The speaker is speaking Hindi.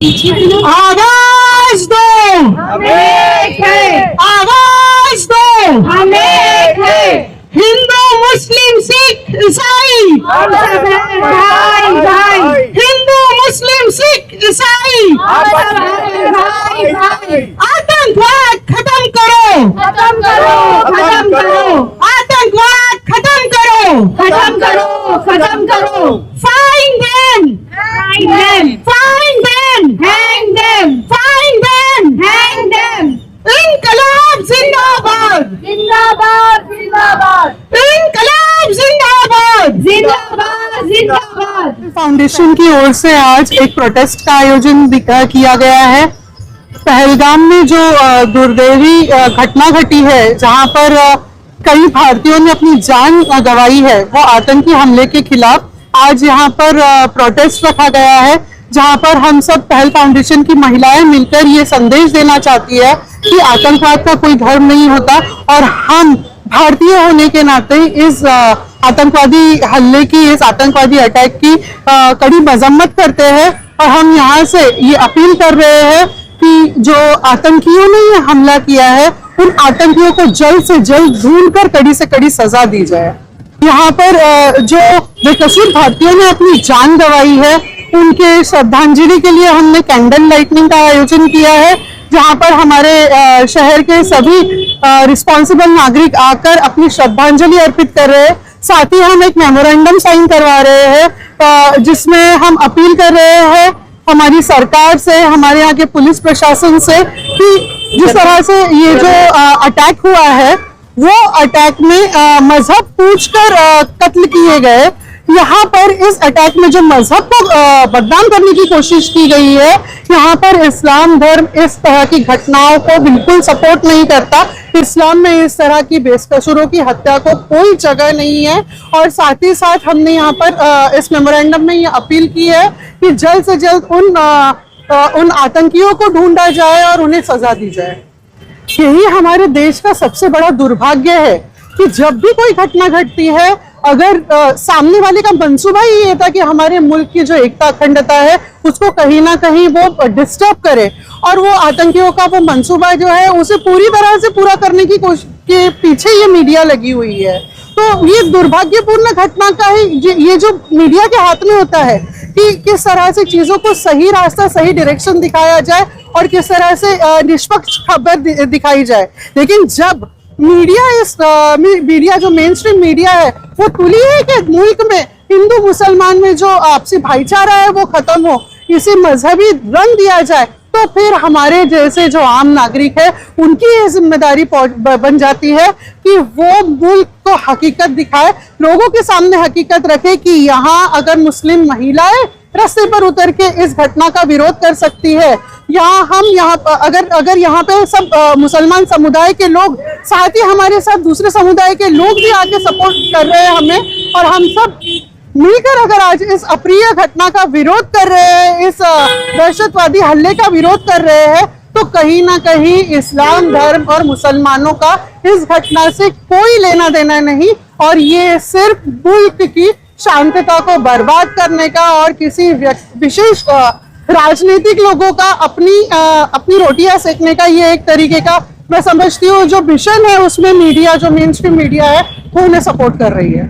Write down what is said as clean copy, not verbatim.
आवाज दो, हम एक हैं, आवाज दो, हम एक हैं, हिंदू मुस्लिम सिख ईसाई, हम सब हैं भाई भाई, हिंदू मुस्लिम सिख ईसाई, हम सब हैं भाई भाई। आतंकवाद खत्म करो, खत्म करो, खत्म करो, आतंकवाद खत्म करो, खत्म करो, खत्म करो। Find them, Hang them, find them, hang them, find them, hang them. इनकलाब जिंदाबाद, जिंदाबाद, जिंदाबाद, इनकलाब जिंदाबाद। जिंदाबाद, जिंदाबाद। फाउंडेशन की ओर से आज एक प्रोटेस्ट का आयोजन किया गया है। पहलगाम में जो दुर्दैवी घटना घटी है, जहां पर कई भारतीयों ने अपनी जान गंवाई है, वो आतंकी हमले के खिलाफ आज यहाँ पर प्रोटेस्ट रखा गया है, जहां पर हम सब पहल फाउंडेशन की महिलाएं मिलकर ये संदेश देना चाहती है कि आतंकवाद का कोई धर्म नहीं होता और हम भारतीय होने के नाते इस आतंकवादी हमले की, इस आतंकवादी अटैक की कड़ी मजम्मत करते हैं। और हम यहाँ से ये अपील कर रहे हैं कि जो आतंकियों ने ये हमला किया है, उन आतंकियों को जल्द से जल्द ढूंढकर कड़ी से कड़ी सजा दी जाए। यहाँ पर जो बेकसूर भारतीयों ने अपनी जान गंवाई है, उनके श्रद्धांजलि के लिए हमने कैंडल लाइटनिंग का आयोजन किया है, जहाँ पर हमारे शहर के सभी रिस्पॉन्सिबल नागरिक आकर अपनी श्रद्धांजलि अर्पित कर रहे हैं। साथ ही हम एक मेमोरेंडम साइन करवा रहे हैं, जिसमें हम अपील कर रहे हैं हमारी सरकार से, हमारे यहाँ के पुलिस प्रशासन से, कि जिस तरह से ये जो अटैक हुआ है, वो अटैक में मजहब पूछकर कत्ल किए गए। यहाँ पर इस अटैक में जो मजहब को बदनाम करने की कोशिश की गई है, यहाँ पर इस्लाम धर्म इस तरह की घटनाओं को बिल्कुल सपोर्ट नहीं करता। इस्लाम में इस तरह की बेकसूरों की हत्या को कोई जगह नहीं है। और साथ ही साथ हमने यहाँ पर इस मेमोरेंडम में ये अपील की है कि जल्द से जल्द उन आतंकियों को ढूंढा जाए और उन्हें सजा दी जाए। यही हमारे देश का सबसे बड़ा दुर्भाग्य है कि जब भी कोई घटना घटती है, अगर सामने वाले का मंसूबा ही ये था कि हमारे मुल्क की जो एकता अखंडता है उसको कहीं ना कहीं वो डिस्टर्ब करे, और वो आतंकियों का वो मंसूबा जो है उसे पूरी तरह से पूरा करने की कोशिश के पीछे ये मीडिया लगी हुई है। तो ये दुर्भाग्यपूर्ण घटना का ही ये जो मीडिया के हाथ में होता है कि किस तरह से चीजों को सही रास्ता, सही डायरेक्शन दिखाया जाए और किस तरह से निष्पक्ष खबर दिखाई जाए। लेकिन जब मीडिया जो मेन स्ट्रीम मीडिया है, वो तुली है कि मुल्क में हिंदू मुसलमान में जो आपसी भाईचारा है वो खत्म हो, इसे मजहबी रंग दिया जाए, तो फिर हमारे जैसे जो आम नागरिक है उनकी ये जिम्मेदारी बन जाती है कि वो मुल्क को हकीकत दिखाए, लोगों के सामने हकीकत रखे कि यहाँ अगर मुस्लिम महिलाएं रास्ते पर उतर के इस घटना का विरोध कर सकती है, अगर यहाँ पे सब मुसलमान समुदाय के लोग, साथ ही हमारे साथ दूसरे समुदाय के लोग भी आके सपोर्ट कर रहे हैं हमें, और हम सब मिलकर अगर आज इस अप्रिय घटना का विरोध कर रहे हैं, इस दहशतवादी हमले का विरोध कर रहे हैं, तो कहीं ना कहीं इस्लाम धर्म और मुसलमानों का इस घटना से कोई लेना देना नहीं, और ये सिर्फ मुल्क की शांतता को बर्बाद करने का और किसी विशेष राजनीतिक लोगों का अपनी रोटियां सेकने का ये एक तरीके का, मैं समझती हूँ, जो मिशन है उसमें मीडिया, जो मेन स्ट्रीम मीडिया है, वो उन्हें सपोर्ट कर रही है।